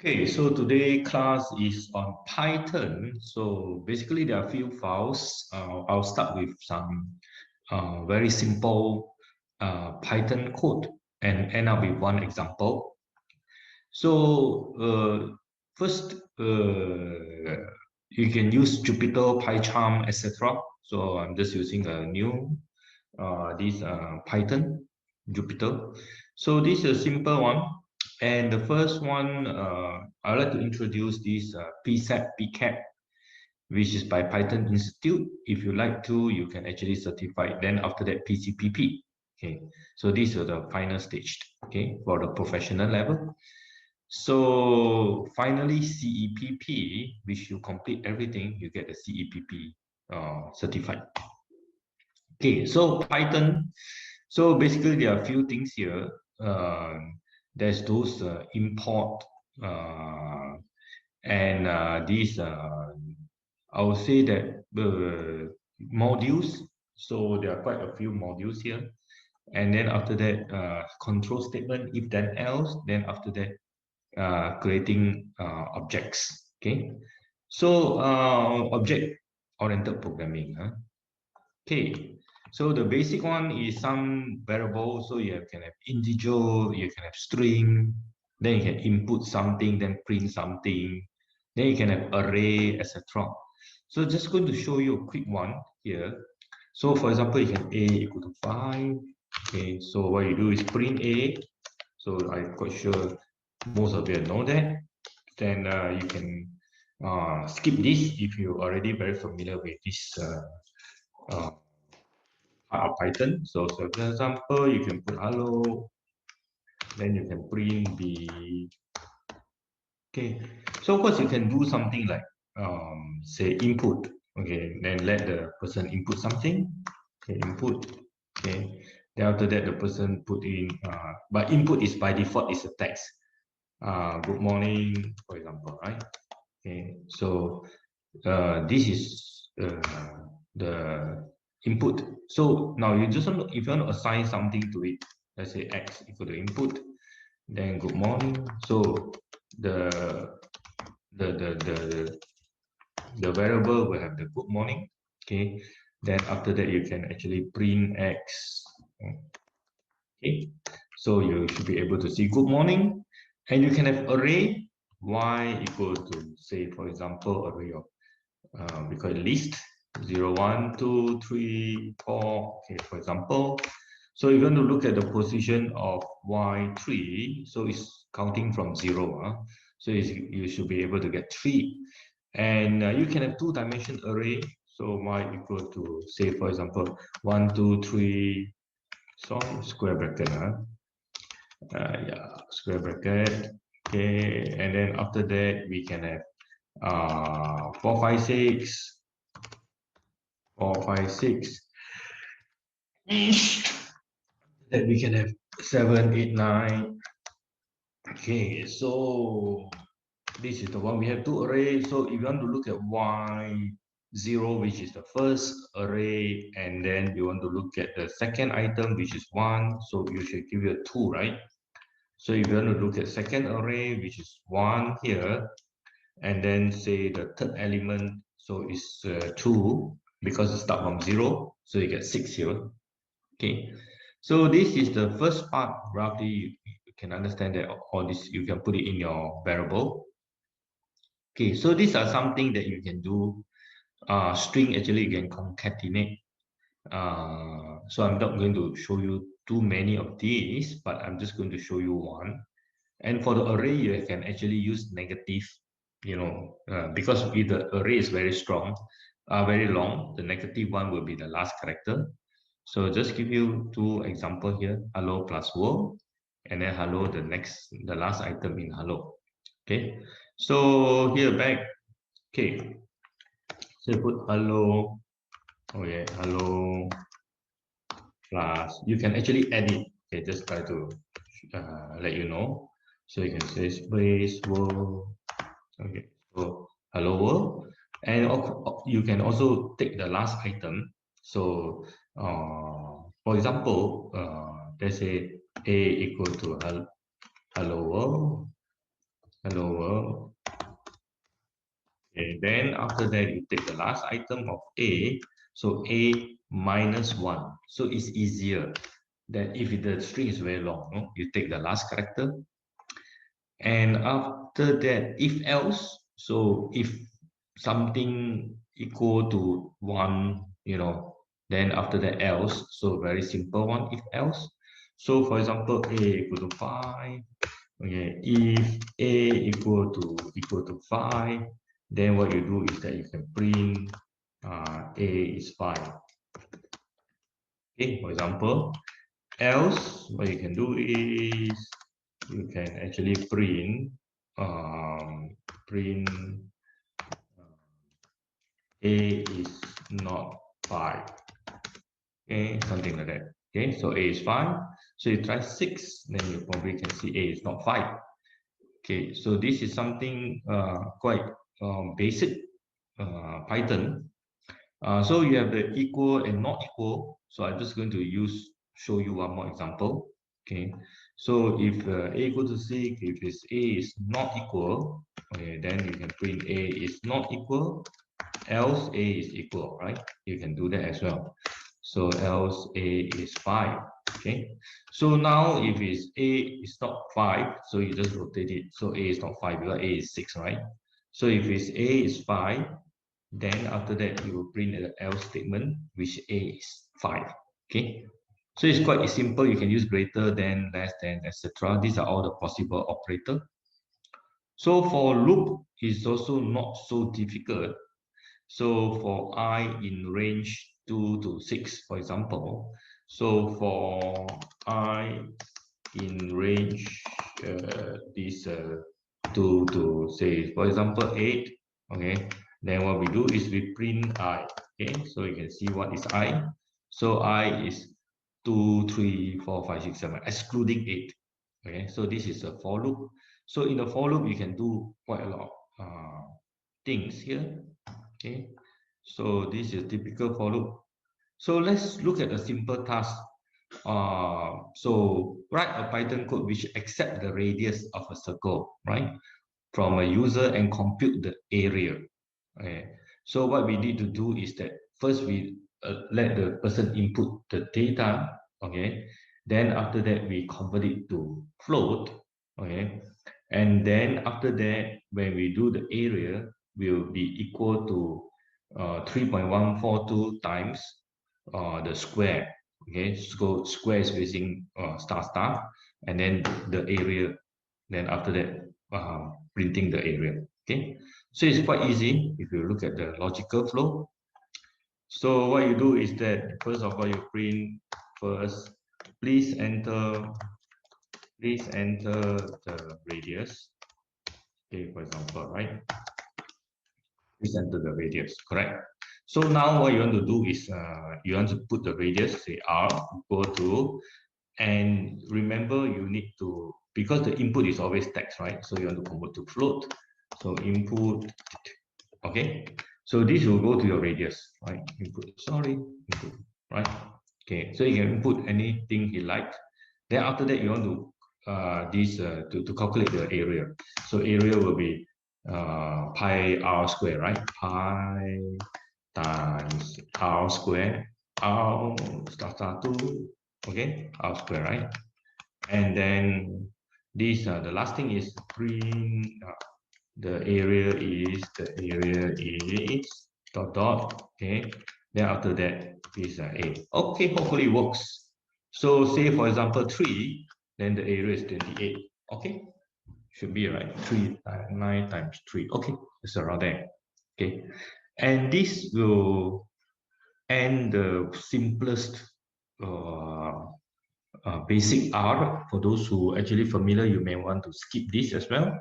Okay, so today class is on Python. So basically there are a few files. I'll start with some very simple Python code and end up with one example. So first, you can use Jupyter, PyCharm, etc. So I'm just using a new this Python Jupyter. So this is a simple one. And the first one, I'd like to introduce this PSAP PCAP, which is by Python Institute. If you like to, you can actually certify it. Then after that, PCPP. Okay, so these are the final stage. Okay, for the professional level. So finally, CEPP, which you complete everything, you get the CEPP certified. Okay, so Python. So basically, there are a few things here. There's those import and these. I would say that the modules. So there are quite a few modules here. And then after that, control statement, if then else. Then after that, creating objects. Okay. So object-oriented programming. Huh? Okay. So the basic one is some variable. So you can have integer, you can have string, then you can input something, then print something, then you can have array, etc. So just going to show you a quick one here. So for example, you can a equal to 5. Okay, so what you do is print a. So I'm quite sure most of you know that. Then you can skip this if you're already very familiar with this Python. So for example, you can put hello, then you can print the, okay. So of course you can do something like say input, okay, then let the person input something, okay, input, okay. Then after that the person put in, but input is by default is a text. Good morning, for example, right? Okay, so this is the input. So now you just want to, if you want to assign something to it, let's say x equal to input, then good morning. So the the the the the variable will have the good morning. Okay, then after that you can actually print x. Okay, so you should be able to see good morning, and you can have array y equal to, say for example, array of we call it list 0, 1, 2, 3, 4. Okay, for example. So you're going to look at the position of y3. So it's counting from 0. So you should be able to get 3. And you can have two-dimension array. So y equal to, say, for example, 1, 2, 3, so square bracket. Yeah, square bracket. Okay, and then after that, we can have 4, 5, 6. 4, 5, 6. Then we can have 7, 8, 9. Okay, so this is the one we have two arrays. So if you want to look at y0, which is the first array, and then you want to look at the second item, which is 1, so you should give it a 2, right? So if you want to look at second array, which is 1 here, and then say the third element, so it's 2, because it starts from 0, so you get 6 here. Okay, so this is the first part. Roughly, you can understand that all this, you can put it in your variable. Okay, so these are something that you can do. String actually you can concatenate. So I'm not going to show you too many of these, but I'm just going to show you one. And for the array, you can actually use negative, because if the array is very strong, very long, the negative one will be the last character. So just give you two example here, hello plus world, and then hello, the last item in hello. Okay, so here back, okay, so put hello, oh yeah, hello plus, you can actually add it. Okay, just try to let you know. So you can say space world, okay, so hello world, and you can also take the last item. So for example, let's say a equal to hello world, hello world. Okay, then after that you take the last item of A, so A minus 1. So it's easier than if the string is very long, no? You take the last character, and after that, if else, so if something equal to 1, then after that else, so very simple one, if else. So for example, A equal to 5. Okay, if A equal to 5, then what you do is that you can print A is 5. Okay, for example, else what you can do is you can actually print A is not 5. Okay, something like that. Okay, so A is 5. So you try 6, then you probably can see A is not 5. Okay, so this is something quite basic Python. So you have the equal and not equal. So I'm just going to show you one more example. Okay, so if A equal to 6, if this A is not equal, okay, then you can print A is not equal, else A is equal, right? You can do that as well. So else A is 5. Okay, so now if it's A is not 5, so you just rotate it. So A is not 5 because A is 6, right? So if it's A is 5, then after that you will print the else statement, which A is 5. Okay, so it's quite simple. You can use greater than, less than, etc. These are all the possible operator. So for loop is also not so difficult. So for I in range 2 to 6, for example, so for I in range this 2 to say, for example, 8, okay, then what we do is we print I, okay, so you can see what is I. So I is 2, 3, 4, 5, 6, 7, excluding 8. Okay, so this is a for loop. So in the for loop, you can do quite a lot of things here. Okay, so this is typical for loop. So let's look at a simple task. So write a Python code which accept the radius of a circle, right, from a user and compute the area. Okay. So what we need to do is that first we let the person input the data. Okay. Then after that we convert it to float. Okay. And then after that, when we do the area, will be equal to 3.142 times the square. Okay, so square is using star star, and then the area. Then after that, printing the area. Okay, so it's quite easy if you look at the logical flow. So what you do is that first of all you print first. Please enter. Please enter the radius. Okay, for example, right? Please enter the radius. Correct. So now what you want to do is you want to put the radius, say r equal to, and remember you need to, because the input is always text, right? So you want to convert to float. So input, okay. So this will go to your radius, right? Input, sorry, input, right? Okay, so you can input anything you like. Then after that, you want to to calculate the area. So area will be pi r square, right? Pi times r square, r star 2, okay, r square, right? And then this the last thing is print the area is dot dot, okay. Then after that is a, okay, hopefully it works. So say for example 3, then the area is 28. Okay, should be right. 9 times 3, okay, it's around there. Okay, and this will end the simplest basic R. For those who actually familiar, you may want to skip this as well.